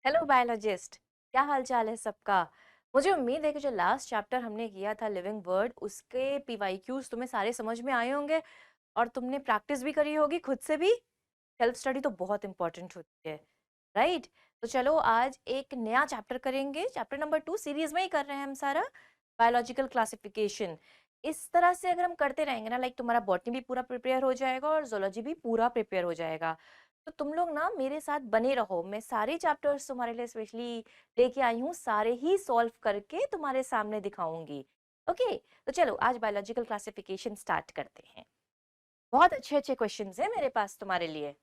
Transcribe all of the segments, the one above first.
Hello biologist, क्या हाल चाल है सबका। मुझे उम्मीद है कि जो लास्ट चैप्टर हमने किया था लिविंग वर्ड, उसके पीवाईक्यूज तुम्हें सारे समझ में आए होंगे और तुमने प्रैक्टिस भी करी होगी खुद से भी। सेल्फ स्टडी तो बहुत इंपॉर्टेंट होती है, राइट। तो चलो आज एक नया चैप्टर करेंगे, चैप्टर नंबर 2 सीरीज में ही कर रहे हैं हम सारा, बायोलॉजिकल क्लासिफिकेशन। इस तरह से अगर हम करते रहेंगे ना, लाइक तुम्हारा बॉटनी भी पूरा प्रिपेयर हो जाएगा और जोलॉजी भी पूरा प्रिपेयर हो जाएगा। तो तुम लोग ना मेरे साथ बने रहो, मैं सारे चैप्टर्स तुम्हारे लिए स्पेशली लेके आई हूँ, सारे ही सॉल्व करके तुम्हारे सामने दिखाऊंगी। ओके, तो चलो आज बायोलॉजिकल क्लासिफिकेशन स्टार्ट करते हैं। बहुत अच्छे अच्छे क्वेश्चंस हैं मेरे पास तुम्हारे लिए।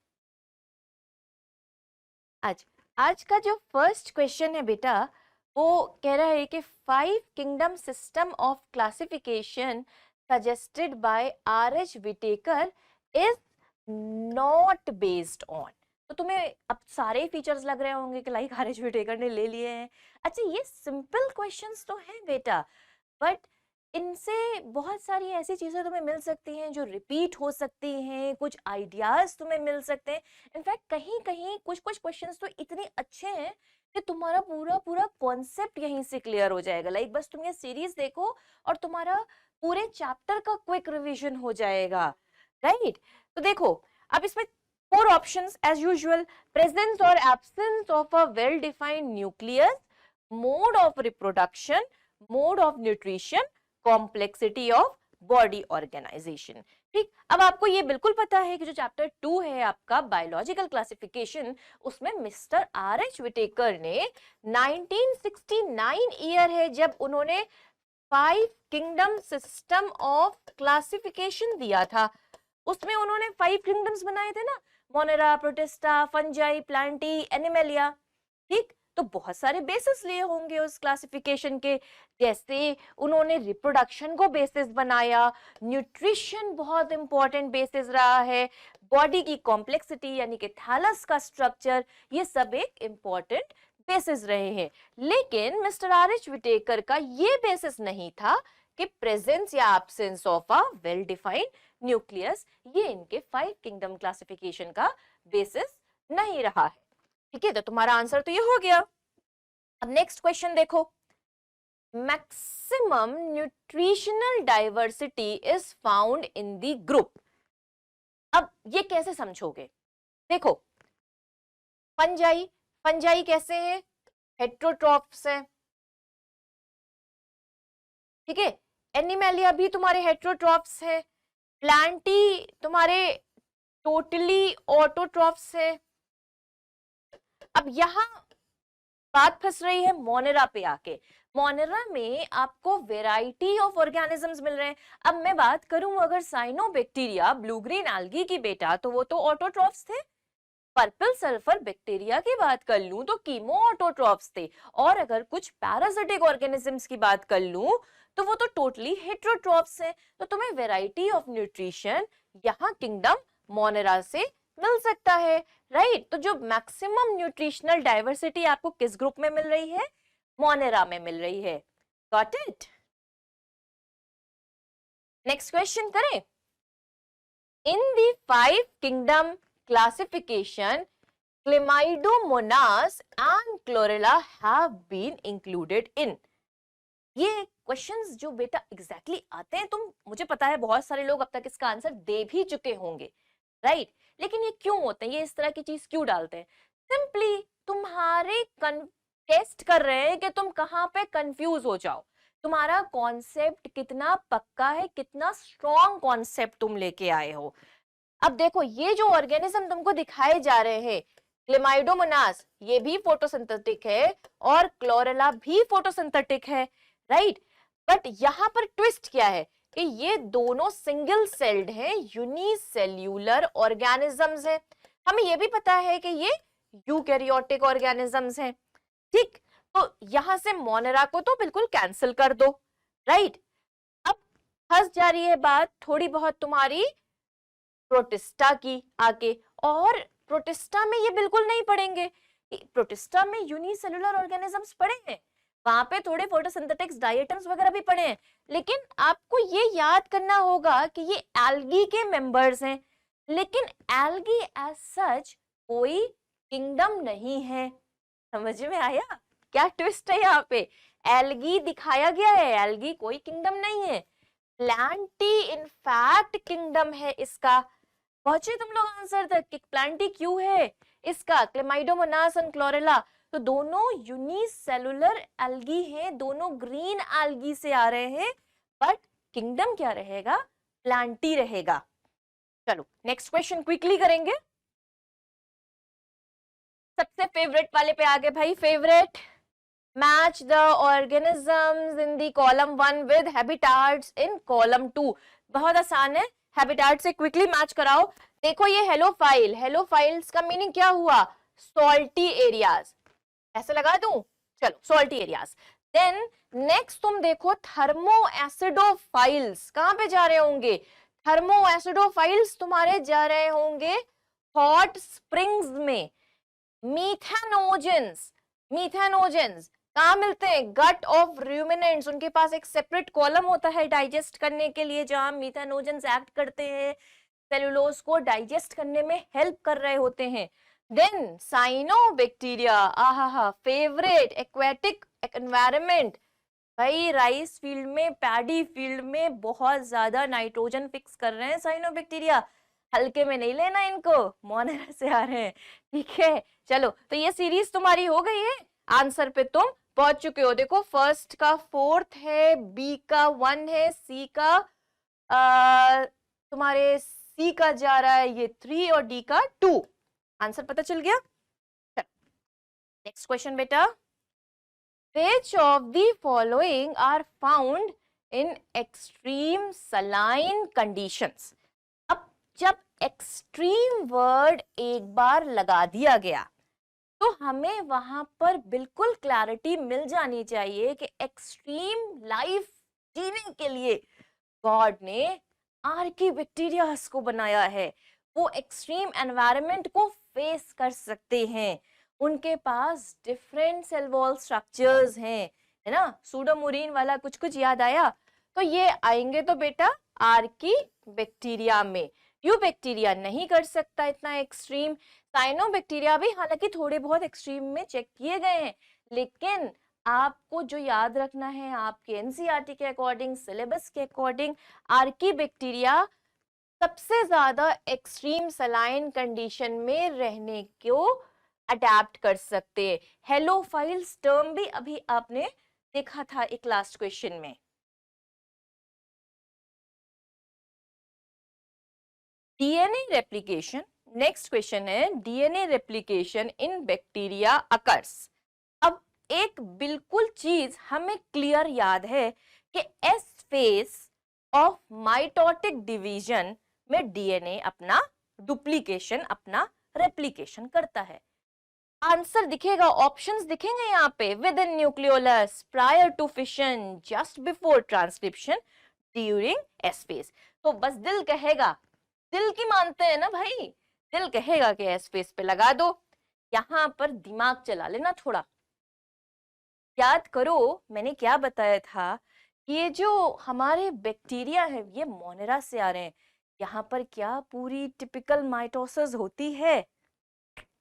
आज आज का जो फर्स्ट क्वेश्चन है बेटा, वो कह रहा है कि 5 kingdom system of classification suggested by R H. Whittaker is not based on. तो तुम्हें अब सारे फीचर्स लग रहे होंगे कि लाइक आर.एच. विटेकर ने ले लिए हैं। अच्छा, ये सिंपल क्वेश्चंस तो हैं बेटा, बट इनसे बहुत सारी ऐसी चीजें तुम्हें मिल सकती हैं जो रिपीट हो सकती हैं, कुछ आइडियाज तुम्हें मिल सकते हैं। इनफैक्ट कहीं कहीं कुछ कुछ क्वेश्चंस तो इतने अच्छे हैं कि तुम्हारा पूरा पूरा कॉन्सेप्ट यहीं से क्लियर हो जाएगा। लाइक बस तुम ये सीरीज देखो और तुम्हारा पूरे चैप्टर का क्विक रिवीजन हो जाएगा, राइट। तो देखो, अब इसमें 4 ऑप्शंस एज यूजुअल: प्रेजेंस और absence of a well defined nucleus, mode of reproduction, mode of nutrition, complexity of body organisation. ठीक, अब आपको ये बिल्कुल पता है कि जो चैप्टर 2 है आपका बायोलॉजिकल क्लासिफिकेशन, उसमें मिस्टर आर.एच. विटेकर ने 1969 ईयर है जब उन्होंने 5 किंगडम सिस्टम ऑफ क्लासिफिकेशन दिया था। उसमें उन्होंने 5 किंगडम्स बनाए थे ना, Monera, protista, fungi, Plantae, animalia. ठीक, तो बहुत सारे बेसिस लिए होंगे उस क्लासिफिकेशन के। जैसे उन्होंने रिप्रोडक्शन को बेसिस बनाया, न्यूट्रिशन बहुत इंपॉर्टेंट बेसिस रहा है, बॉडी की कॉम्प्लेक्सिटी यानी कि थैलस का स्ट्रक्चर, ये सब एक इंपॉर्टेंट बेसिस रहे हैं। लेकिन मिस्टर आर.एच. विटेकर का ये बेसिस नहीं था कि प्रेजेंस या absence of a well defined nucleus, ये इनके 5 किंगडम क्लासिफिकेशन का बेसिस नहीं रहा है। ठीक है, तो तुम्हारा आंसर तो ये हो गया। अब नेक्स्ट क्वेश्चन देखो, maximum nutritional diversity is found in the group. अब ये कैसे समझोगे? देखो, फंजाई, फंजाई कैसे है? हेट्रोट्रॉफ्स है, ठीक है। एनिमेलिया भी तुम्हारे हेट्रोट्रॉफ्स है, प्लांटी तुम्हारे टोटली ऑटोट्रॉफ्स है। अब यहां बात फंस रही है मोनेरा पे आके। मोनेरा में आपको वेराइटी ऑफ ऑर्गेनिजम्स मिल रहे हैं। अब मैं बात करूं अगर साइनोबैक्टीरिया, ब्लू ग्रीन एल्गी की बेटा, तो वो तो ऑटोट्रॉफ्स थे। पर्पल सल्फर बैक्टीरिया की बात कर लूं तो कीमो ऑटोट्रॉफ्स थे। और अगर कुछ पैरासिटिक ऑर्गेनिजम्स की बात कर लूं तो वो तो टोटली हेट्रोट्रॉफ्स हैं। तो तुम्हें वेराइटी ऑफ न्यूट्रिशन यहाँ किंगडम मोनेरा से मिल सकता है, राइट। तो जो मैक्सिमम न्यूट्रिशनल डाइवर्सिटी आपको किस ग्रुप में मिल रही है? मोनेरा में मिल रही है। Got it? नेक्स्ट क्वेश्चन करें। इन दी 5 kingdom classification, Chlamydomonas and Chlorella have been included in। ये क्वेश्चंस जो बेटा एग्जैक्टली आते हैं, तुम, मुझे पता है बहुत सारे लोग अब तक इसका आंसर दे भी चुके होंगे, राइट। लेकिन ये क्यों होते हैं, ये इस तरह की चीज क्यों डालते हैं? सिंपली तुम्हारे टेस्ट कर रहे हैं कि तुम कहाँ पे कंफ्यूज हो जाओ, तुम्हारा कॉन्सेप्ट कितना पक्का है, कितना स्ट्रॉन्ग कॉन्सेप्ट तुम लेके आए हो। अब देखो, ये जो ऑर्गेनिज्म तुमको दिखाए जा रहे हैं, क्लेमाइडोमोनास, ये भी फोटोसिंथेटिक है और क्लोरेला भी फोटोसिंथेटिक है, राइट। बट यहां पर ट्विस्ट क्या है कि ये दोनों सिंगल सेल्ड हैं, यूनिसेल्यूलर ऑर्गेनिजम्स हैं। हमें ये भी पता है कि ये यूकैरियोटिक ऑर्गेनिजम्स हैं, ठीक। तो यहां से मोनेरा को तो बिल्कुल कैंसिल कर दो, राइट। अब फंस जा रही है बात थोड़ी बहुत तुम्हारी प्रोटिस्टा की आके, और प्रोटिस्टा में ये बिल्कुल नहीं पढ़ेंगे। प्रोटिस्टा में यूनिसेलुलर ऑर्गेनिजम्स पढ़े हैं, वहां पे थोड़े फोटोसिंथेटिक्स डायटम्स वगैरह भी पढ़े हैं, लेकिन आपको ये याद करना होगा कि ये एल्गी के मेंबर्स हैं। लेकिन एल्गी एज सच कोई किंगडम नहीं है, समझ में आया क्या ट्विस्ट है यहाँ पे? एल्गी दिखाया गया है, एल्गी कोई किंगडम नहीं है, प्लांटी इनफैक्ट किंगडम है इसका। पहुंचे तुम लोग आंसर तक कि प्लांटी क्यों है इसका? क्लेमाइडोमोनास एंड क्लोरेला, तो दोनों यूनिसेलुलर एल्गी हैं, दोनों ग्रीन एल्गी से आ रहे हैं, बट किंगडम क्या रहेगा? प्लांटी रहेगा। चलो नेक्स्ट क्वेश्चन क्विकली करेंगे। सबसे फेवरेट वाले पे आगे भाई, favourite. Match the organisms in the column 1 with habitats in column 2। बहुत आसान है, हैबिटाट से क्विकली मैच कराओ। देखो ये हेलोफाइल, हेलोफाइल्स का मीनिंग क्या हुआ? सॉल्टी एरियाज, ऐसे लगा दूं? चलो सॉल्टी एरियाज। देन नेक्स्ट तुम देखो थर्मो एसिडोफाइल्स, कहां पे जा रहे होंगे? थर्मो एसिडोफाइल्स तुम्हारे जा रहे होंगे हॉट स्प्रिंग्स में। मीथेनोजेंस, मीथेनोजेंस कहाँ मिलते हैं? गट ऑफ रूमिनेंट्स, उनके पास एक सेपरेट कॉलम होता है डाइजेस्ट करने के लिए, जहां मीथेनोजेंस एक्ट करते हैं, सेलुलोज को डाइजेस्ट करने में हेल्प कर रहे होते हैं। देन साइनोबैक्टीरिया, आहा फेवरेट एक्वेटिक एनवायरनमेंट। भाई राइस फील्ड में, पैडी फील्ड में बहुत ज्यादा नाइट्रोजन फिक्स कर रहे हैं साइनोबैक्टीरिया, हल्के में नहीं लेना इनको, मोनेरा से आ रहे हैं, ठीक है। चलो तो ये सीरीज तुम्हारी हो गई है, आंसर पे तुम पहुंच चुके हो। देखो फर्स्ट का 4th है, बी का 1 है, सी का तुम्हारे सी का जा रहा है ये 3 और डी का 2। आंसर पता चल गया? नेक्स्ट क्वेश्चन बेटा, which of the following are found in extreme saline conditions? अब जब एक्सट्रीम वर्ड एक बार लगा दिया गया तो हमें वहां पर बिल्कुल क्लैरिटी मिल जानी चाहिए कि एक्सट्रीम लाइफ जीने के लिए गॉड ने आर्कीबैक्टीरियास को बनाया है, वो एक्सट्रीम एनवायरनमेंट को फेस कर सकते हैं, उनके पास डिफरेंट सेल वॉल स्ट्रक्चर्स हैं, है ना। सूडोमोरीन वाला कुछ कुछ याद आया? तो ये आएंगे तो बेटा आर्कीबैक्टीरिया में। यूबैक्टीरिया नहीं कर सकता इतना एक्सट्रीम, साइनोबैक्टीरिया भी हालांकि थोड़े बहुत एक्सट्रीम में चेक किए गए हैं, लेकिन आपको जो याद रखना है आपके एनसीईआरटी के अकॉर्डिंग, सिलेबस के अकॉर्डिंग, आर्कीबैक्टीरिया सबसे ज्यादा एक्सट्रीम सलाइन कंडीशन में रहने को अडेप्ट कर सकते हैं। हेलोफाइल्स टर्म भी अभी आपने देखा था एक लास्ट क्वेश्चन में। डीएनए रेप्लिकेशन, नेक्स्ट क्वेश्चन है, DNA replication in bacteria occurs. अब एक बिल्कुल चीज हमें क्लियर याद है कि S phase of mitotic division में डीएनए अपना डुप्लीकेशन, अपना रेप्लिकेशन करता है। आंसर दिखेगा, ऑप्शंस दिखेंगे यहाँ पे, within nucleolus, prior to fission, just before transcription, during S phase. तो बस दिल कहेगा, दिल की मानते हैं ना भाई, दिल कहेगा कि एस फेज पे लगा दो। यहां पर दिमाग चला लेना थोड़ा, याद करो मैंने क्या बताया था, ये जो हमारे बैक्टीरिया है ये मोनेरा से आ रहे हैं, यहाँ पर क्या पूरी टिपिकल माइटोसिस होती है?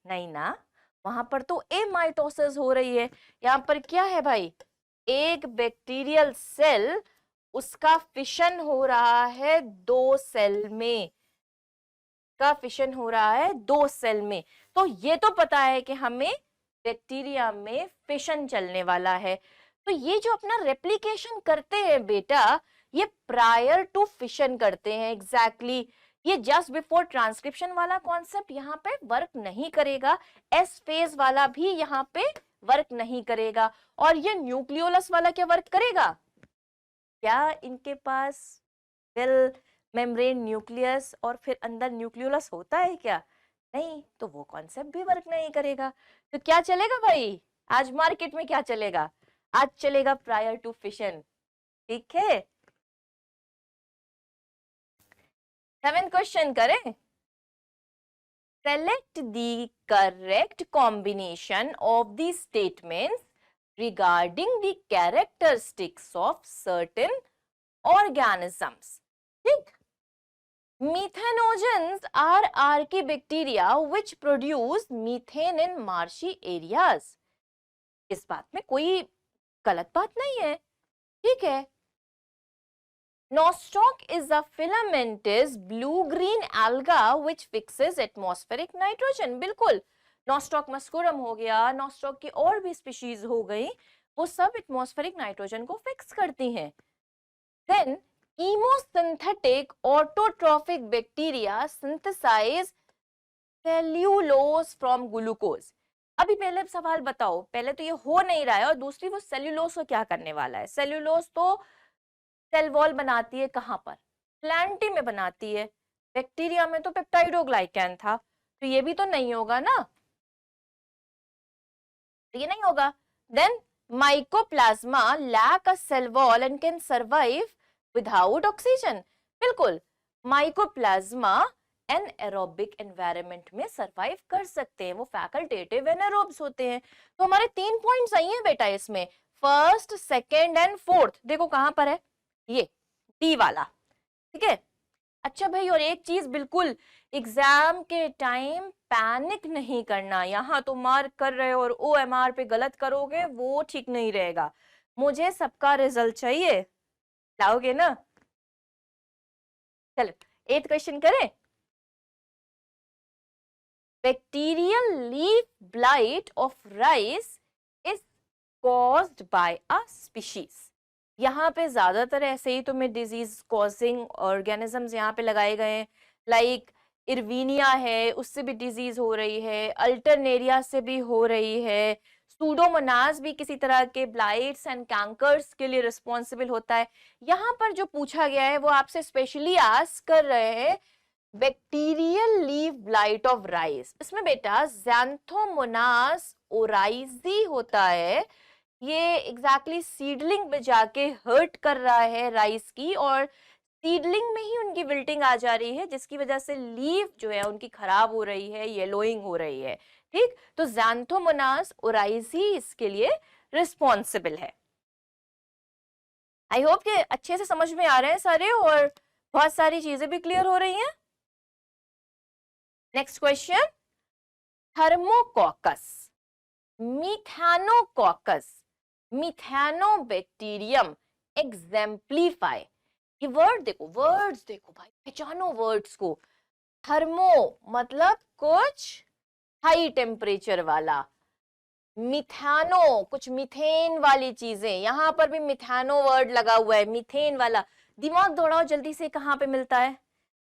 नहीं ना, वहां पर तो एमाइटोसिस हो रही है। यहाँ पर क्या है भाई, एक बैक्टीरियल सेल, उसका फिशन हो रहा है 2 सेल में, का फिशन हो रहा है 2 सेल में। तो ये तो पता है कि हमें बैक्टीरिया में फिशन चलने वाला है। तो ये जो अपना रेप्लिकेशन करते हैं बेटा, ये प्रायर टू फिशन करते हैं एग्जैक्टली। ये जस्ट बिफोर ट्रांसक्रिप्शन वाला कॉन्सेप्ट यहाँ पे वर्क नहीं करेगा, एस फेज वाला भी यहाँ पे वर्क नहीं करेगा, और ये न्यूक्लियोलस वाला क्या वर्क करेगा? क्या इनके पास वेल मेम्ब्रेन न्यूक्लियस और फिर अंदर न्यूक्लियोलस होता है क्या? नहीं, तो वो कॉन्सेप्ट भी वर्क नहीं करेगा। तो क्या चलेगा भाई आज मार्केट में? क्या चलेगा आज? चलेगा प्रायर टू फिशन, ठीक है। 7th क्वेश्चन करें। Select the correct combination of the statements regarding the characteristics of certain organisms. ठीक, Methanogens are archaebacteria which produce methane in marshy areas. इस बात में कोई गलत बात नहीं है, ठीक है। Nostoc is a filamentous blue-green alga which fixes atmospheric nitrogen. बिल्कुल, Nostoc muscarum हो गया, Nostoc की और भी स्पीशीज हो गई, वो सब एटमॉस्फेरिक नाइट्रोजन को फिक्स करती हैं। Then chemosynthetic autotrophic bacteria synthesize cellulose from glucose. अभी पहले सवाल बताओ, पहले तो ये हो नहीं रहा है, और दूसरी वो सेल्यूलोज को क्या करने वाला है? सेल्यूलोज तो सेल वॉल बनाती है कहाँ पर? प्लांटी में बनाती है। बैक्टीरिया में तो पेप्टाइडोग्लाइकैन था, तो ये भी तो नहीं होगा ना, तो ये नहीं होगा। Then mycoplasma lack a cell wall and can survive without oxygen. बिल्कुल, माइकोप्लाज्मा एनएरोबिक एनवायरनमेंट में सरवाइव कर सकते हैं, वो फैकल्टेटिव एनारोब्स होते हैं। तो हमारे 3 पॉइंट सही हैं बेटा इसमें, फर्स्ट, सेकेंड एंड फोर्थ। देखो कहां पर है, ये डी वाला, ठीक है। अच्छा भाई, और एक चीज बिल्कुल, एग्जाम के टाइम पैनिक नहीं करना। यहाँ तो मार्क कर रहे हो और OMR पे गलत करोगे, वो ठीक नहीं रहेगा। मुझे सबका रिजल्ट चाहिए, लाओगे ना? चलो 8th क्वेश्चन करें। Bacterial leaf blight of rice is caused by a species. यहाँ पे ज्यादातर ऐसे ही तुम्हें डिजीज कॉजिंग ऑर्गेनिजम्स यहाँ पे लगाए गए हैं, लाइक इरविनिया है, उससे भी डिजीज हो रही है, अल्टरनेरिया से भी हो रही है, सूडोमोनास भी किसी तरह के ब्लाइट्स एंड कैंकर्स के लिए रिस्पॉन्सिबल होता है। यहाँ पर जो पूछा गया है वो आपसे स्पेशली आस्क कर रहे हैं bacterial leaf blight of rice. इसमें बेटा ज़ैंथोमोनास ओराइजी होता है, ये एग्जैक्टली सीडलिंग में जाके हर्ट कर रहा है राइस की, और सीडलिंग में ही उनकी विल्टिंग आ जा रही है, जिसकी वजह से लीफ जो है उनकी खराब हो रही है, येलोइंग हो रही है, ठीक। तो ज़ैंथोमोनास ओराइजी इसके लिए रिस्पॉन्सिबल है। आई होप कि अच्छे से समझ में आ रहे हैं सारे, और बहुत सारी चीजें भी क्लियर हो रही हैं। Next question, Thermococcus, Methanococcus, Methanobacterium exemplify. ये वर्ड देखो, वर्ड्स देखो भाई, पहचानो वर्ड्स को। थर्मो मतलब कुछ हाई टेम्परेचर वाला, मिथानो कुछ मीथेन वाली चीजें, यहां पर भी मिथानो वर्ड लगा हुआ है, मीथेन वाला। दिमाग दौड़ाओ जल्दी से, कहां पे मिलता है?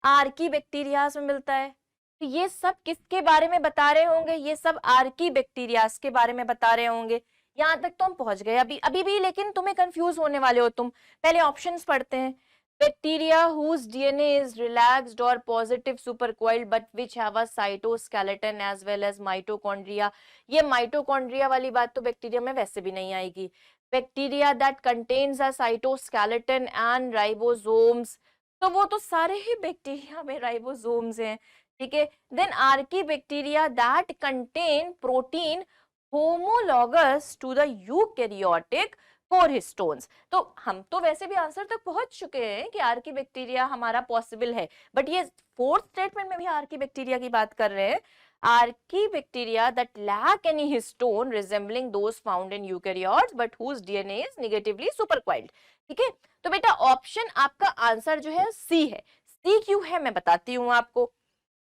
आर्की बैक्टीरियाज में मिलता है। तो ये सब किसके बारे में बता रहे होंगे? ये सब आर्की बैक्टीरियाज के बारे में बता रहे होंगे। यहां तक तो हम पहुंच गए अभी अभी भी, लेकिन तुम्हें कंफ्यूज होने वाले हो तुम। पहले ऑप्शंस पढ़ते हैं। Bacteria whose DNA is relaxed or positive supercoiled but which have a cytoskeleton as well as mitochondria. ये माइटोकॉन्ड्रिया वाली बात तो बैक्टीरिया में वैसे भी नहीं आएगी। Bacteria that contains a cytoskeleton and ribosomes, तो वो तो सारे ही बैक्टीरिया में राइबोसोम्स हैं, ठीक है। Then archaebacteria that contain protein homologous to the eukaryotic core histones. तो हम तो वैसे भी आंसर तक पहुंच चुके हैं कि आर्की बैक्टीरिया हमारा पॉसिबल है, बट ये फोर्थ स्टेटमेंट में भी आर्की बैक्टीरिया की बात कर रहे हैं। Archaebacteria that lack any histone resembling those found in eukaryotes but whose DNA is negatively supercoiled, ठीक है। तो बेटा ऑप्शन आपका आंसर जो है सी है। सी क्यों है मैं बताती हूँ आपको।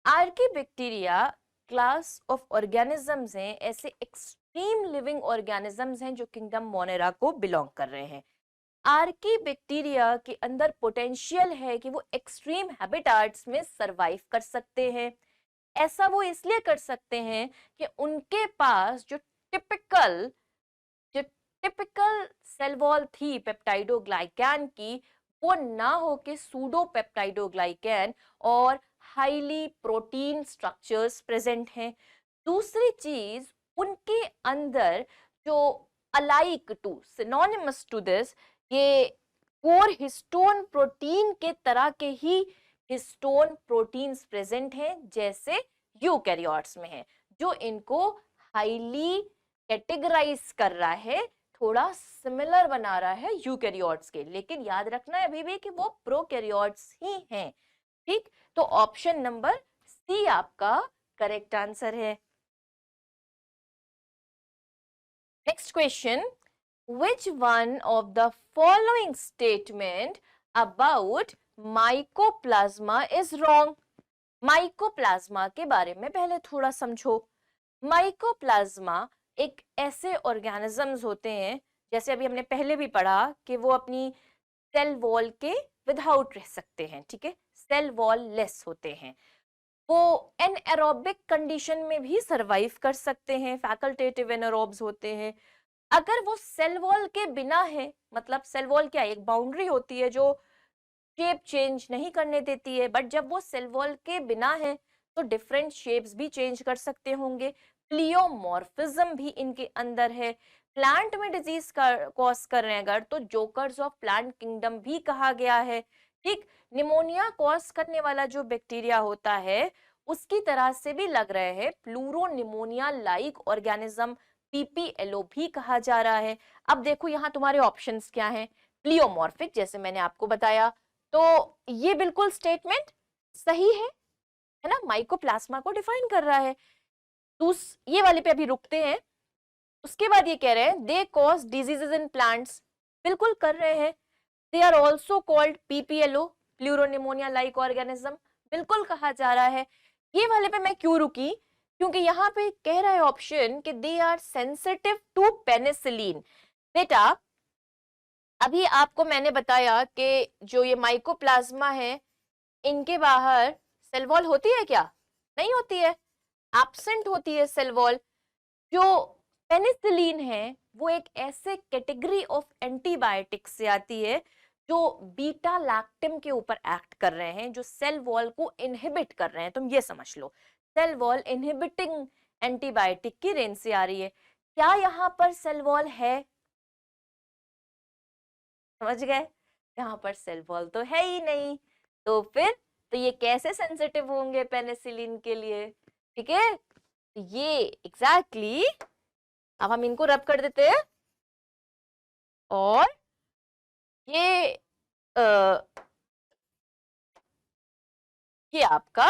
Archie bacteria class of organisms हैं, ऐसे एक्सट्रीम लिविंग ऑर्गेनिजम्स हैं जो किंगडम मोनेरा को बिलोंग कर रहे हैं। आर्की बैक्टीरिया के अंदर पोटेंशियल है कि वो एक्सट्रीम हैबिटाट्स में सरवाइव कर सकते हैं। ऐसा वो इसलिए कर सकते हैं कि उनके पास जो टिपिकल सेल वॉल थी पेप्टाइडोग्लाइकैन की, वो ना हो के सूडो पेप्टाइडोग्लाइकैन और हाईली प्रोटीन स्ट्रक्चर्स प्रेजेंट हैं। दूसरी चीज, उनके अंदर जो alike to, synonymous to this, ये कोर हिस्टोन प्रोटीन के तरह के ही हिस्टोन प्रोटीन्स प्रेजेंट हैं जैसे यूकैरियोट्स में है, जो इनको हाईली कैटेगराइज कर रहा है, थोड़ा सिमिलर बना रहा है यूकैरियोट्स के। लेकिन याद रखना है अभी भी कि वो प्रोकैरियोट्स ही हैं, ठीक। तो ऑप्शन नंबर सी आपका करेक्ट आंसर है। Next question, which one of the following statement about mycoplasma is wrong? Mycoplasma के बारे में पहले थोड़ा समझो। माइकोप्लाज्मा एक ऐसे ऑर्गेनिजम्स होते हैं, जैसे अभी हमने पहले भी पढ़ा कि वो अपनी सेल वॉल के विदाउट रह सकते हैं, ठीक है, सेल वॉल लेस होते हैं। वो एनएरोबिक कंडीशन में भी सरवाइव कर सकते हैं, फैकल्टेटिव एनारोब्स होते हैं। अगर वो सेल वॉल के बिना है, मतलब सेल वॉल क्या, एक बाउंड्री होती है जो शेप चेंज नहीं करने देती है, बट जब वो सेल वॉल के बिना है तो डिफरेंट शेप्स भी चेंज कर सकते होंगे। प्लियोमॉर्फिज्म भी इनके अंदर है। प्लांट में डिजीज कॉज कर रहे हैं अगर, तो जोकर्स ऑफ प्लांट किंगडम भी कहा गया है। ठीक, निमोनिया कॉज करने वाला जो बैक्टीरिया होता है उसकी तरह से भी लग रहे हैं प्लूरोनिमोनिया लाइक ऑर्गेनिज्म, पीपीएलओ भी कहा जा रहा है। अब देखो यहाँ तुम्हारे ऑप्शंस क्या हैं। प्लियोमॉर्फिक, जैसे मैंने आपको बताया, तो ये बिल्कुल स्टेटमेंट सही है ना, माइकोप्लाज्मा को डिफाइन कर रहा है। तो ये वाले पे अभी रुकते हैं। उसके बाद ये कह रहे हैं they cause diseases in plants, बिल्कुल कर रहे हैं। They are also called PPLO, pleuropneumonia like organism, बिल्कुल कहा जा रहा है। ये वाले पे मैं क्यों रुकी, क्योंकि यहाँ पे कह रहा है ऑप्शन कि they are sensitive to penicillin. बेटा अभी आपको मैंने बताया कि जो ये माइकोप्लाज्मा है इनके बाहर सेल वॉल होती है क्या? नहीं होती है, एब्सेंट होती है सेल वॉल। जो पेनिसिलिन है वो एक ऐसे कैटेगरी ऑफ एंटीबायोटिक से आती है जो बीटा लैक्टिन के ऊपर एक्ट कर रहे हैं, जो सेल वॉल को इनहिबिट कर रहे हैं। तुम ये समझ लो, सेल वॉल इनहिबिटिंग एंटीबायोटिक की रेंज से आ रही है। क्या यहाँ पर सेल वॉल है? समझ गए, यहाँ पर सेल वॉल तो है ही नहीं, तो फिर तो ये कैसे सेंसिटिव होंगे पेनिसिलिन के लिए? ठीक है, ये एग्जैक्टली अब हम इनको रब कर देते हैं और ये ये आपका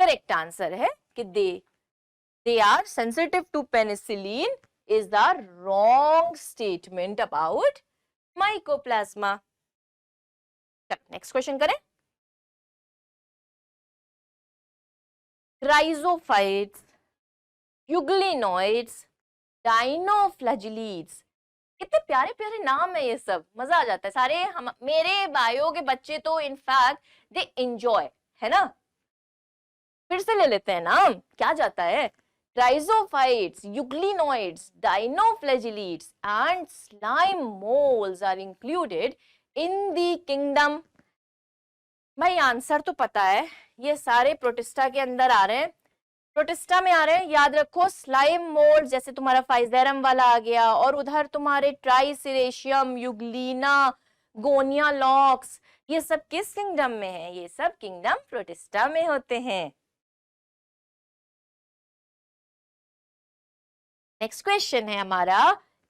करेक्ट आंसर है कि they are sensitive to penicillin is the wrong statement about mycoplasma. Next question करें। राइजोफाइट्स, यूग्लिनोइड्स, डाइनोफ्लैजिलीड्स, कितने प्यारे प्यारे नाम है, ये सब मजा आ जाता है। सारे हम मेरे बायो के बच्चे तो इनफैक्ट दे एंजॉय, है ना। फिर से ले लेते हैं नाम, क्या जाता है। Rhizophytes, euglenoids, dinoflagellates and slime moulds are included in the kingdom. भाई आंसर तो पता है, ये सारे प्रोटिस्टा के अंदर आ रहे हैं, प्रोटिस्टा में आ रहे हैं। याद रखो स्लाइम मोल्ड जैसे तुम्हारा फाइजेरम वाला आ गया, और उधर तुम्हारे ट्राइसिरेशियम, यूग्लिना, गोनिया लॉक्स, ये सब किस किंगडम में है? ये सब किंगडम प्रोटिस्टा में होते हैं। नेक्स्ट क्वेश्चन है हमारा,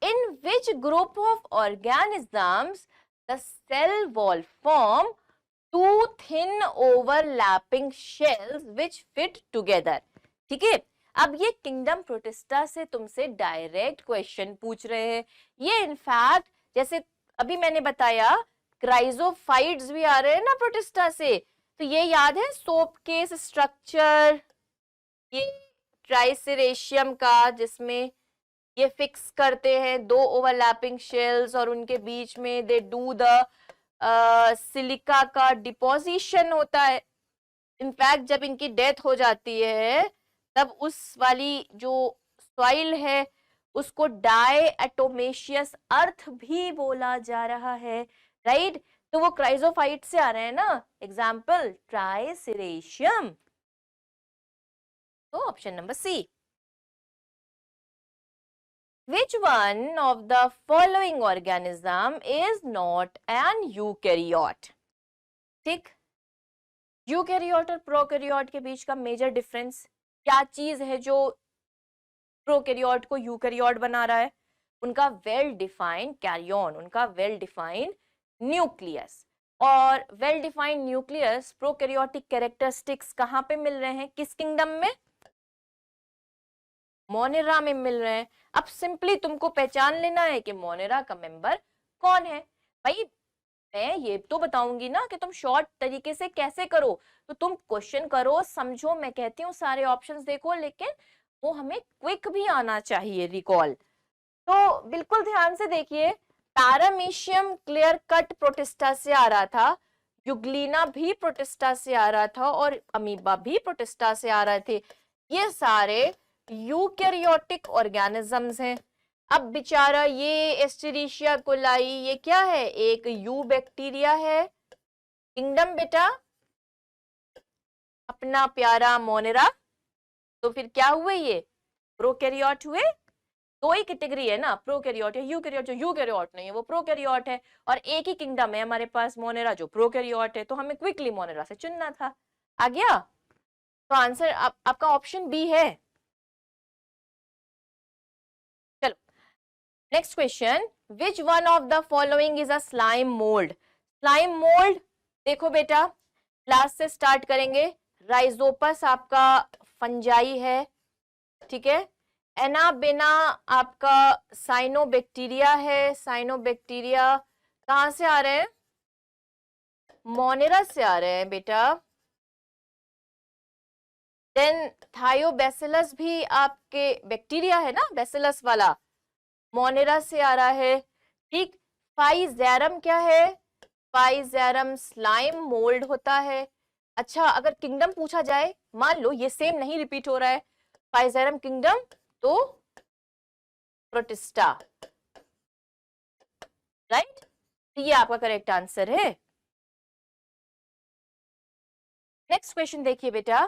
in which group of organisms the cell wall form two thin overlapping shells which fit together. ठीक है, अब ये किंगडम प्रोटिस्टा से तुमसे डायरेक्ट क्वेश्चन पूछ रहे हैं। ये इनफैक्ट जैसे अभी मैंने बताया क्राइजोफाइट्स भी आ रहे हैं ना प्रोटिस्टा से, तो ये याद है सोप केस स्ट्रक्चर, ये ट्राइसिरेशियम का, जिसमें ये फिक्स करते हैं दो ओवरलैपिंग शेल्स और उनके बीच में दे डू द सिलिका का डिपोजिशन होता है। इनफैक्ट जब इनकी डेथ हो जाती है तब उस वाली जो सॉइल है उसको डायएटोमेशियस अर्थ भी बोला जा रहा है, राइट। तो वो क्राइजोफाइट से आ रहे हैं ना, एग्जाम्पल ट्राइसिरेशियम। तो option number C. Which one of the following organism is not an eukaryote? ठीक, यूकैरियोट और प्रोकैरियोट के बीच का मेजर डिफरेंस क्या चीज है जो प्रोकैरियोट को यूकैरियोट बना रहा है? उनका वेल डिफाइंड कैरियन, उनका वेल डिफाइंड न्यूक्लियस। और well defined nucleus, prokaryotic characteristics कहां पे मिल रहे हैं, किस किंगडम में? मोनेरा में मिल रहे हैं। अब सिंपली तुमको पहचान लेना है कि मोनेरा का मेंबर कौन है। भाई मैं ये तो बताऊंगी ना कि तुम शॉर्ट तरीके से कैसे करो, तो तुम क्वेश्चन करो, समझो, मैं कहती हूँ सारे ऑप्शंस देखो, लेकिन वो हमें क्विक भी आना चाहिए रिकॉल। तो बिल्कुल ध्यान से देखिए, पैरामीशियम क्लियर कट प्रोटिस्टा से आ रहा था, युग्लिना भी प्रोटिस्टा से आ रहा था, और अमीबा भी प्रोटिस्टा से आ रहे थे। ये सारे यूकैरियोटिक ऑर्गेनिजम्स हैं। अब बेचारा ये एस्टेरिशिया कोलाई, ये क्या है, एक यू बैक्टीरिया है। किंगडम बेटा अपना प्यारा मोनेरा, तो फिर क्या हुए, ये प्रोकैरियोट हुए। दो ही कैटेगरी है ना, प्रोकैरियोट है यूकैरियोट। जो यूकैरियोट नहीं है वो प्रोकैरियोट है, और एक ही किंगडम है हमारे पास मोनेरा जो प्रोकैरियोट है, तो हमें क्विकली मोनेरा से चुनना था। आ गया, तो आंसर आपका ऑप्शन बी है। चलो next question, which one of the following is a slime mould. Slime mould, देखो बेटा लास्ट से स्टार्ट करेंगे। राइजोपस आपका फंजाई है, ठीक है। एनाबेना आपका साइनोबैक्टीरिया है। साइनोबैक्टीरिया कहां से आ रहे हैं, मोनेरा से आ रहे हैं बेटा। देन थायोबैसिलस भी आपके बैक्टीरिया है ना, बैसिलस वाला, मोनेरा से आ रहा है, ठीक। फाइजेरम क्या है, फाइजेरम स्लाइम मोल्ड होता है। अच्छा अगर किंगडम पूछा जाए, मान लो ये सेम नहीं रिपीट हो रहा है, फाइजेरम किंगडम, तो प्रोटिस्टा, राइट। तो ये आपका करेक्ट आंसर है। नेक्स्ट क्वेश्चन देखिए बेटा,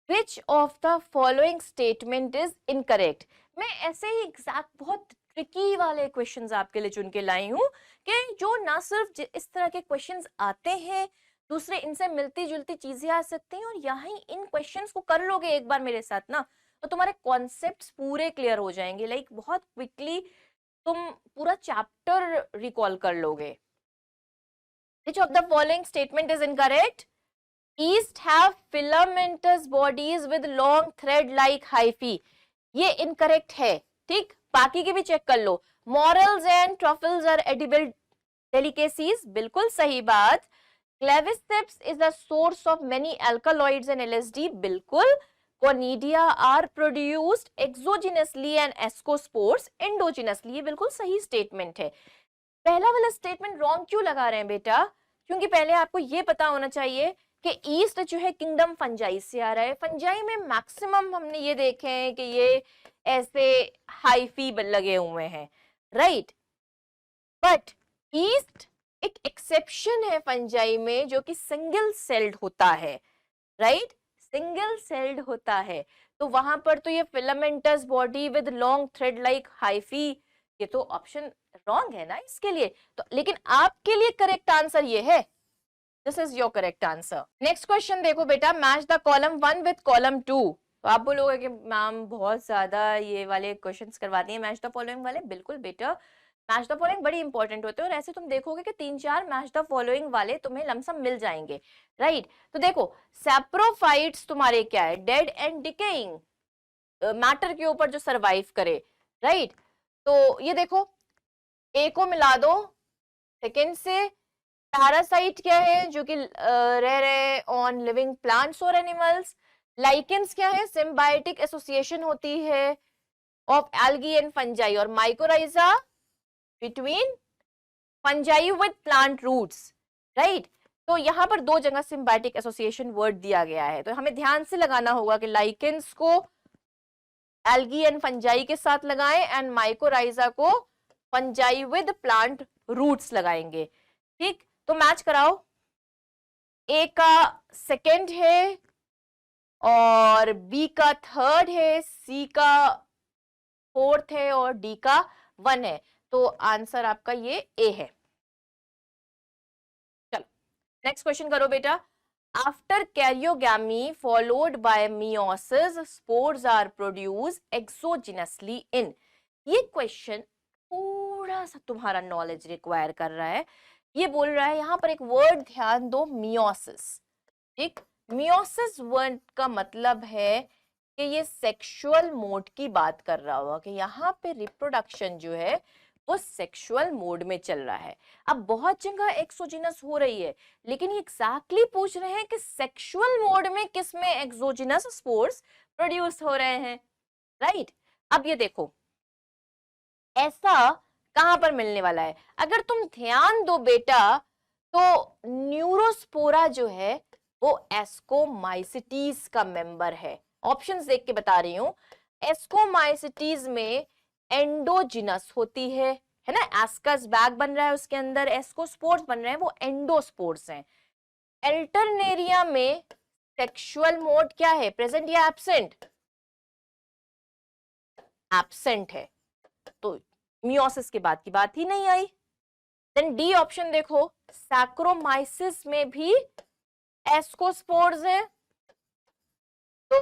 which of the following statement is incorrect. मैं ऐसे ही एग्जैक्ट बहुत ट्रिकी वाले क्वेश्चंस आपके लिए चुन के लाई हूं, कि जो ना सिर्फ इस तरह के क्वेश्चंस आते हैं, दूसरे इनसे मिलती जुलती चीजें आ सकती हैं, और यहीं इन क्वेश्चंस को कर लोगे एक बार मेरे साथ ना, तो तुम्हारे कॉन्सेप्ट्स पूरे क्लियर हो जाएंगे, लाइक बहुत क्विकली तुम पूरा चैप्टर रिकॉल कर लोगे। Which of the following statement is incorrect? Yeast have filamentous bodies with long thread-like hyphae. ये incorrect है, ठीक। बाकी के भी चेक कर लो। Morels and truffles are edible delicacies, बिल्कुल सही बात। Claviceps is the source of many alkaloids and LSD, बिल्कुल। Conidia are produced exogenously and ascospores endogenously, ये बिल्कुल सही स्टेटमेंट है। पहला वाला स्टेटमेंट रॉन्ग क्यों लगा रहे हैं बेटा, क्योंकि पहले आपको ये पता होना चाहिए कि ईस्ट जो है किंगडम फंजाई से आ रहा है। फंजाई में मैक्सिमम हमने ये देखे हैं कि ये ऐसे हाइफी लगे हुए हैं, राइट। बट ईस्ट एक एक्सेप्शन है फंजाई में, जो कि सिंगल सेल्ड होता है, राइट, सिंगल सेल्ड होता है। तो वहां पर तो ये filamentous body with long thread like hyphae, ये तो ऑप्शन रॉन्ग है ना इसके लिए। तो लेकिन आपके लिए करेक्ट आंसर ये है, this is your correct answer. Next question देखो बेटा, match the column 1 with column 2। तो आप बोलोगे कि मैम बहुत ज्यादा ये वाले क्वेश्चंस करवाती हैं मैच द फॉलोइंग वाले। बिल्कुल बेटा, मैच द फॉलोइंग बड़ी इंपॉर्टेंट होते हैं, और ऐसे तुम देखोगे कि 3-4 मैच द फॉलोइंग वाले तुम्हें लमसम मिल जाएंगे, राइट। तो देखो सैप्रोफाइट्स तुम्हारे क्या है, डेड एंड डिकेइंग मैटर के ऊपर जो सरवाइव करे, राइट। तो ये देखो ए को मिला दो सेकेंड से। पैरासाइट क्या है, जो कि रह रहे ऑन लिविंग प्लांट्स और एनिमल्स। लाइकेंस क्या है, सिम्बायोटिक एसोसिएशन होती है ऑफ एल्गी एंड फंजाई, और mycorrhiza between fungi with plant roots, right. तो यहाँ पर दो जगह सिम्बायोटिक एसोसिएशन वर्ड दिया गया है, तो हमें ध्यान से लगाना होगा कि लाइकेंस को एल्गी एंड फंजाई के साथ लगाएं, एंड माइकोराइजा को फंजाई विद प्लांट रूट्स लगाएंगे, ठीक। तो मैच कराओ, ए का सेकेंड है, और बी का थर्ड है, सी का फोर्थ है, और डी का 1 है। तो आंसर आपका ये ए है। चलो नेक्स्ट क्वेश्चन करो बेटा। After karyogamy followed by meiosis spores are produce exogenously in. ये क्वेश्चन थोड़ा सा तुम्हारा नॉलेज रिक्वायर कर रहा है। ये बोल रहा है, यहां पर एक वर्ड ध्यान दो, मियोसिस, ठीक। मियोसिस वर्ड का मतलब है कि ये सेक्सुअल मोड की बात कर रहा होगा, कि यहाँ पे रिप्रोडक्शन जो है वो सेक्सुअल मोड में चल रहा है। अब बहुत जगह एक्सोजिनस हो रही है, लेकिन ये एग्जैक्टली पूछ रहे हैं कि सेक्सुअल मोड में किस में एक्सोजिनस स्पोर्स प्रोड्यूस हो रहे हैं, राइट। अब ये देखो ऐसा कहां पर मिलने वाला है, अगर तुम ध्यान दो बेटा, तो न्यूरोस्पोरा जो है वो एस्कोमाइसिटीज का मेंबर है। ऑप्शंस देख के बता रही हूं, एस्कोमाइसिटीज में एंडोजिनस होती है ना, एस्कस बैग बन रहा है उसके अंदर, एस्कोस्पोर्स बन रहे हैं, वो एंडोस्पोर्स हैं। एल्टरनेरिया में सेक्सुअल मोड क्या है, प्रेजेंट या एब्सेंट, एब्सेंट है, तो मियोसिस के बाद की बात ही नहीं आई। देन डी ऑप्शन देखो, सैक्रोमाइसिस में भी एस्कोस्पोर्स है, तो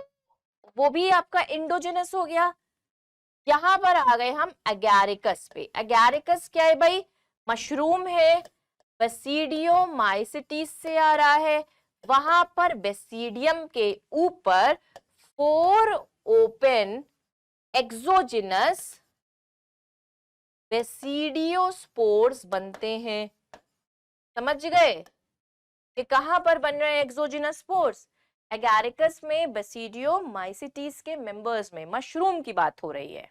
वो भी आपका इंडोजिनस हो गया। यहां पर आ गए हम एगैरिकस पे। एगैरिकस क्या है भाई, मशरूम है, बेसिडियोमाइसिटीज से आ रहा है, वहां पर बेसिडियम के ऊपर 4 ओपन एक्सोजिनस बेसिडियोस्पोर्स बनते हैं। समझ गए कि कहां पर बन रहे हैं एक्सोजिनस स्पोर्स, एगैरिकस में बेसिडियोमाइसिटीज के मेंबर्स में, मशरूम की बात हो रही है।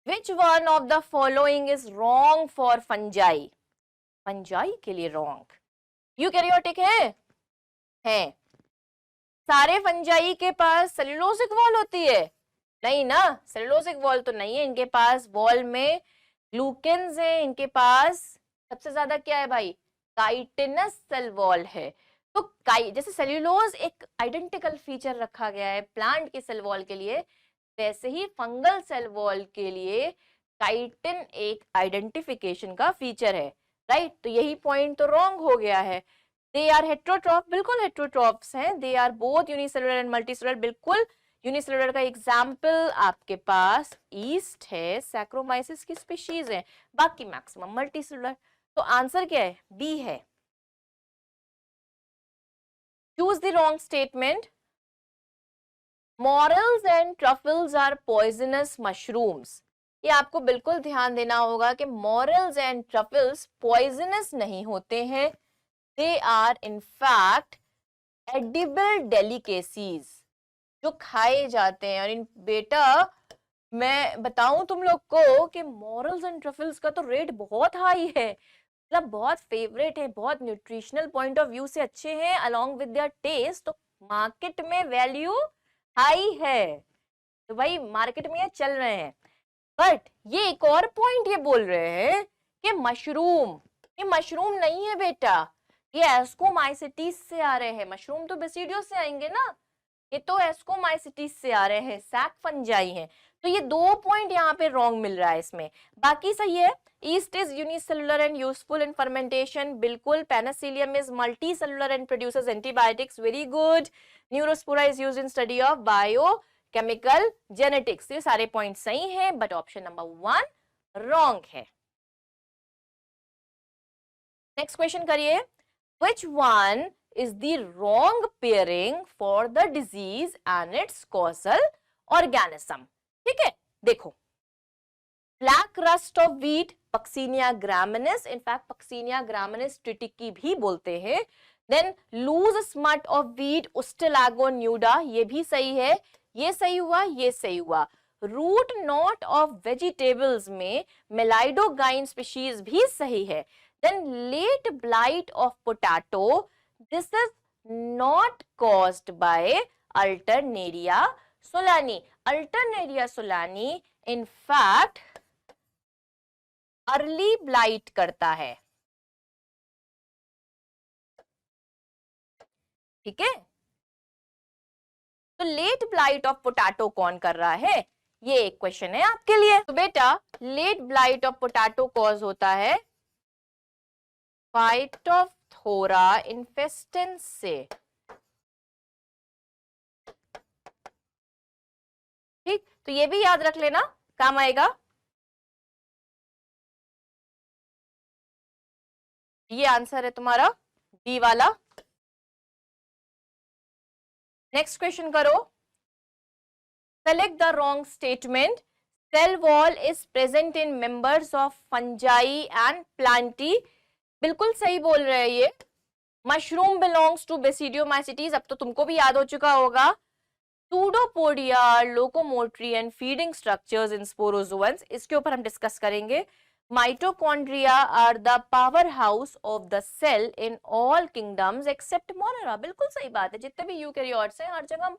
Which one of the following is wrong for fungi? Fungi के लिए रॉन्ग, यूकैरियोटिक है। सारे फंजाई के पास सेलुलोसिक वॉल होती है, नहीं ना, सेलुलोसिक वॉल तो नहीं है इनके पास, वॉल में ग्लूकेन्स है इनके पास। सबसे ज्यादा क्या है भाई, काइटिनस सेल वॉल है। तो जैसे सेल्यूलोज एक आइडेंटिकल फीचर रखा गया है प्लांट के सेल वॉल के लिए, वैसे ही फंगल सेल वॉल के लिए काइटिन एक आइडेंटिफिकेशन का फीचर है, राइट। तो यही पॉइंट तो रॉन्ग हो गया है। दे आर हेट्रोट्रॉफ, बिल्कुल हेट्रोट्रॉफ्स हैं, they are both unicellular and multicellular, बिल्कुल। यूनिसेलुलर का एग्जाम्पल आपके पास ईस्ट है, सैक्रोमाइसिस की स्पीशीज है, बाकी मैक्सिमम मल्टीसेलुलर। तो आंसर क्या है, बी है। Choose the wrong statement. Morels and truffles are poisonous mushrooms. ये आपको बिल्कुल ध्यान देना होगा कि morels and truffles poisonous नहीं होते हैं, they are in fact edible delicacies, जो खाए जाते हैं। और इन बेटा मैं बताऊं तुम लोग को कि morels and truffles का तो रेट बहुत हाई है, मतलब बहुत फेवरेट है, बहुत न्यूट्रिशनल पॉइंट ऑफ व्यू से अच्छे हैं, along with their taste, तो मार्केट में वैल्यू हाई है, तो भाई मार्केट में ये चल रहे हैं। बट ये एक और पॉइंट ये बोल रहे हैं कि मशरूम, ये मशरूम नहीं है बेटा, ये एस्कोमाइसिटीज से आ रहे हैं। मशरूम तो बेसिडियो से आएंगे ना, ये तो एस्कोमाइसिटीज से आ रहे हैं, सैक फंजाई हैं। तो ये 2 पॉइंट यहाँ पे रॉन्ग मिल रहा है इसमें, बाकी सही है। Yeast is unicellular and useful in fermentation. बिल्कुल. Penicillium is multicellular and produces antibiotics. Very good. Neurospora is used in study of biochemical genetics. ये सारे पॉइंट सही हैं, बट ऑप्शन नंबर 1 रॉन्ग है। नेक्स्ट क्वेश्चन करिए। Which one is the wrong pairing for the disease and its causal organism? ठीक है, देखो black rust of wheat, Puccinia graminis, in fact Puccinia graminis tritici भी बोलते हैं। Then loose smut of wheat, Ustilago nuda, ये भी सही है, ये सही हुआ, ये सही हुआ। रूट नॉट ऑफ वेजिटेबल्स में मेलाइडोगाइन स्पीशीज भी सही है। Then late blight of potato, this is not caused by alternaria solani. Alternaria solani in fact early blight करता है, ठीक है। तो लेट ब्लाइट ऑफ पोटैटो कौन कर रहा है, ये एक क्वेश्चन है आपके लिए। तो बेटा late blight of potato cause होता है फाइटोप्थोरा इन्फेस्टेंस से, ठीक। तो ये भी याद रख लेना, काम आएगा। ये आंसर है तुम्हारा डी वाला। नेक्स्ट क्वेश्चन करो, select the wrong statement, cell wall is present in members of fungi and plantae. बिल्कुल सही बोल रहे हैं ये, मशरूम बिलोंग्स टू बेसिडियोमाइसिटीज, अब तो तुमको भी याद हो चुका होगा। Pseudopodia, locomotory and feeding structures in sporozoans, इसके ऊपर हम डिस्कस करेंगे। Mitochondria are the power house of the cell in all kingdoms except monera, बिल्कुल सही बात है, जितने भी यूकैरियोट्स हैं हर जगह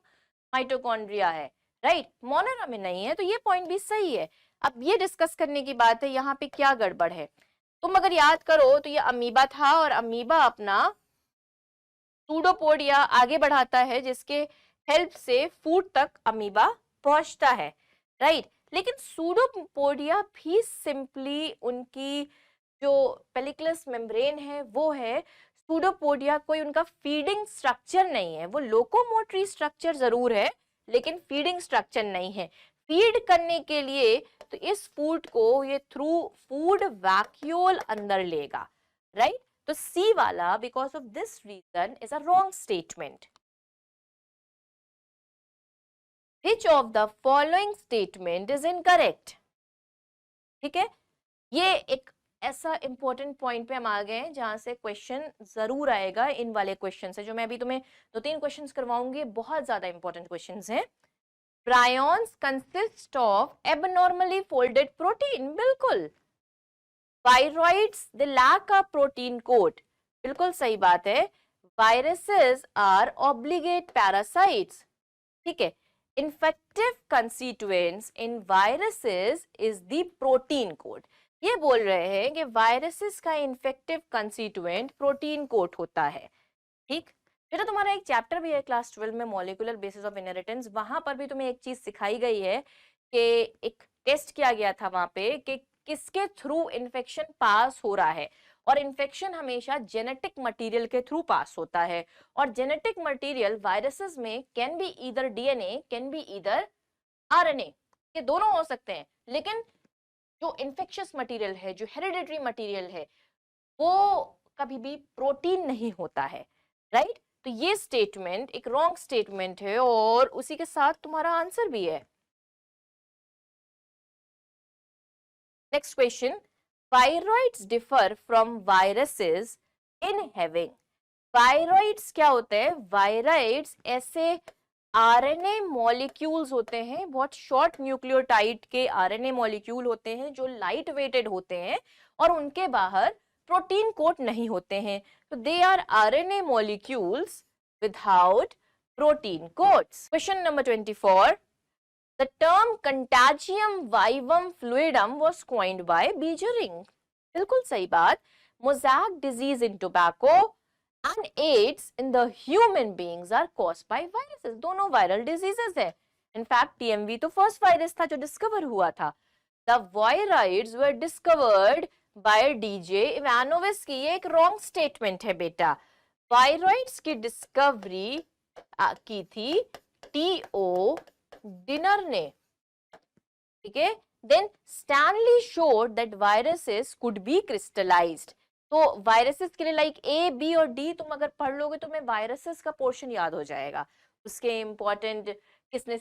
माइटोकॉन्ड्रिया है, राइट, मोनेरा में नहीं है, तो ये पॉइंट भी सही है। अब ये डिस्कस करने की बात है यहाँ पे क्या गड़बड़ है। तुम अगर याद करो तो ये अमीबा था और अमीबा अपना सूडोपोडिया आगे बढ़ाता है जिसके हेल्प से फूड तक अमीबा पहुंचता है, राइट। लेकिन सूडोपोडिया भी सिंपली उनकी जो पेलिकुलस मेम्ब्रेन है वो है, सूडोपोडिया कोई उनका फीडिंग स्ट्रक्चर नहीं है, वो लोकोमोटरी स्ट्रक्चर जरूर है लेकिन फीडिंग स्ट्रक्चर नहीं है। फीड करने के लिए तो इस फूड को ये थ्रू फूड वैक्यूल अंदर लेगा, राइट। तो सी वाला because of this reason is a wrong statement. Which of the following statement is incorrect? ठीक है, ये एक ऐसा इंपॉर्टेंट पॉइंट पे हम आ गए हैं जहां से क्वेश्चन जरूर आएगा। इन वाले क्वेश्चन से जो मैं अभी तुम्हें 2-3 क्वेश्चंस करवाऊंगी, बहुत ज्यादा इंपॉर्टेंट क्वेश्चंस हैं। Prions consist of abnormally folded protein, बिल्कुल। Viroids they lack a protein coat, बिल्कुल सही बात है। वायरसेस आर ऑब्लिगेट पैरासाइट्स, ठीक है। Infective constituents in viruses is the protein coat, ये बोल रहे हैं कि वायरसेस का इन्फेक्टिव कंस्टिट्यूएंट प्रोटीन कोट होता है, ठीक। बेटा तुम्हारा एक चैप्टर भी है क्लास 12 में, मॉलिक्यूलर बेसिस ऑफ इनहेरिटेंस, वहां पर भी तुम्हें एक चीज सिखाई गई है कि एक टेस्ट किया गया था वहां पे कि किसके थ्रू इन्फेक्शन पास हो रहा है, और इन्फेक्शन हमेशा जेनेटिक मटेरियल के थ्रू पास होता है। और जेनेटिक मटेरियल वायरसेस में can be either DNA, can be either RNA, ये दोनों हो सकते हैं। लेकिन जो इन्फेक्शियस मटेरियल है, जो हेरिडिटरी मटेरियल है, वो कभी भी प्रोटीन नहीं होता है, राइट। तो ये स्टेटमेंट एक रॉन्ग स्टेटमेंट है और उसी के साथ तुम्हारा आंसर भी है। Next question, viroids differ from viruses in having. Viroids क्या होते हैं? वायरॉइड्स ऐसे आरएनए मॉलिक्यूल्स होते हैं, बहुत शॉर्ट न्यूक्लियोटाइड के आरएनए मॉलिक्यूल होते हैं जो लाइट वेटेड होते हैं और उनके बाहर प्रोटीन कोट नहीं होते हैं। तो they are RNA molecules without protein quotes. Question number 24, the term contagium vivum fluidum was coined by Beijering, बिल्कुल सही बात। Mosaic disease in tobacco and AIDS in the human beings are caused by viruses, दोनों viral diseases है। In fact TMV तो first virus था जो discover हुआ था। The viroids were discovered by DJ Ivanovsky, ये एक wrong statement है बेटा। viroids की discovery की थी T.O. डिनर ने, ठीक है। Then Stanley showed that viruses could be crystallised, तो वायरसेस के लिए लाइक ए बी और डी तुम अगर पढ़ लोगे तो तुम्हें वायरसेस का पोर्शन याद हो जाएगा, उसके इंपॉर्टेंट किसने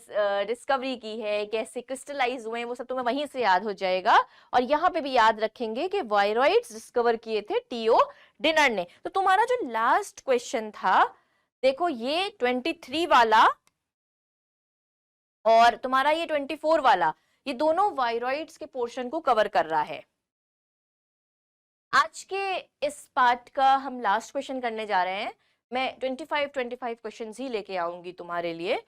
डिस्कवरी की है, कैसे क्रिस्टलाइज हुए हैं, वो सब तुम्हें वहीं से याद हो जाएगा। और यहाँ पे भी याद रखेंगे कि वायरॉइड्स डिस्कवर किए थे टीओ डिनर ने। तो तुम्हारा जो लास्ट क्वेश्चन था देखो, ये 23 वाला और तुम्हारा ये 24 वाला, ये दोनों वायरॉइड्स के पोर्शन को कवर कर रहा है। आज के इस पार्ट का हम लास्ट क्वेश्चन करने जा रहे हैं। मैं 25 क्वेश्चंस ही लेके आऊंगी तुम्हारे लिए।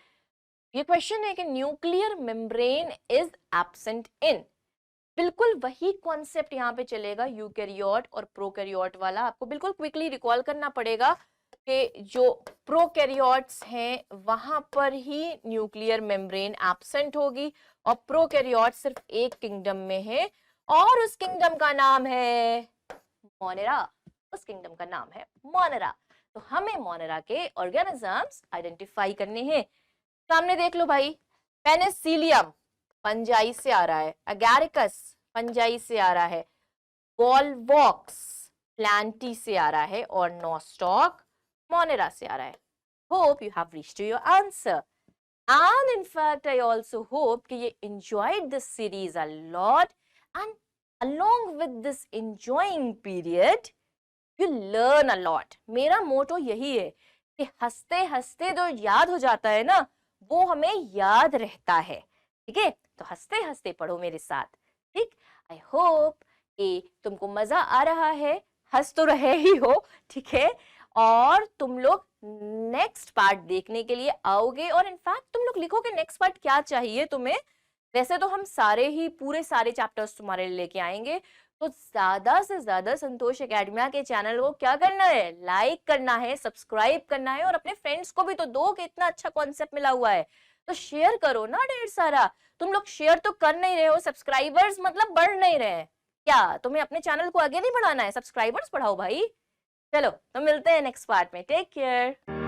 ये क्वेश्चन है कि nuclear membrane is absent in, बिल्कुल वही कॉन्सेप्ट यहाँ पे चलेगा यूकैरियोट और प्रोकैरियोट वाला। आपको बिल्कुल क्विकली रिकॉल करना पड़ेगा कि जो प्रोकैरियोट्स हैं वहां पर ही न्यूक्लियर मेम्ब्रेन एब्सेंट होगी और प्रोकैरियोट सिर्फ एक किंगडम में है और उस किंगडम का नाम है मोनेरा। उस किंगडम का नाम है मोनेरा। तो हमें मोनेरा के ऑर्गेनिजम्स आइडेंटिफाई करने हैं। सामने देख लो भाई, पेनिसिलियम फंजाई से आ रहा है, अगैरिकस फंजाई से आ रहा है, वॉल्वॉक्स प्लांटी से आ रहा है और नोस्टॉक मोनेरा से आ रहा है। hope you have reached to your answer. And in fact, I also hope कि ये enjoyed this series a lot, and along with this enjoying period, you learn a lot. मेरा मोटो यही है कि हंसते हंसते जो याद हो जाता है ना, वो हमें याद रहता है. ठीक है, तो हंसते हंसते पढ़ो मेरे साथ. ठीक, आई होप कि तुमको मजा आ रहा है, हंस तो रहे ही हो. ठीक है, और तुम लोग नेक्स्ट पार्ट देखने के लिए आओगे, और इनफैक्ट तुम लोग लिखोगे नेक्स्ट पार्ट क्या चाहिए तुम्हें. वैसे तो हम सारे ही पूरे सारे चैप्टर्स तुम्हारे लिए लेके आएंगे. तो ज्यादा से ज्यादा संतोष एकेडमिया के चैनल को क्या करना है, लाइक करना है, सब्सक्राइब करना है, और अपने फ्रेंड्स को भी तो दो कि इतना अच्छा कॉन्सेप्ट मिला हुआ है. तो शेयर करो ना ढेर सारा. तुम लोग शेयर तो कर नहीं रहे हो, सब्सक्राइबर्स मतलब बढ़ नहीं रहे हैं क्या? तुम्हें अपने चैनल को आगे नहीं बढ़ाना है, सब्सक्राइबर्स बढ़ाओ भाई. चलो, तो मिलते हैं नेक्स्ट पार्ट में. Take care.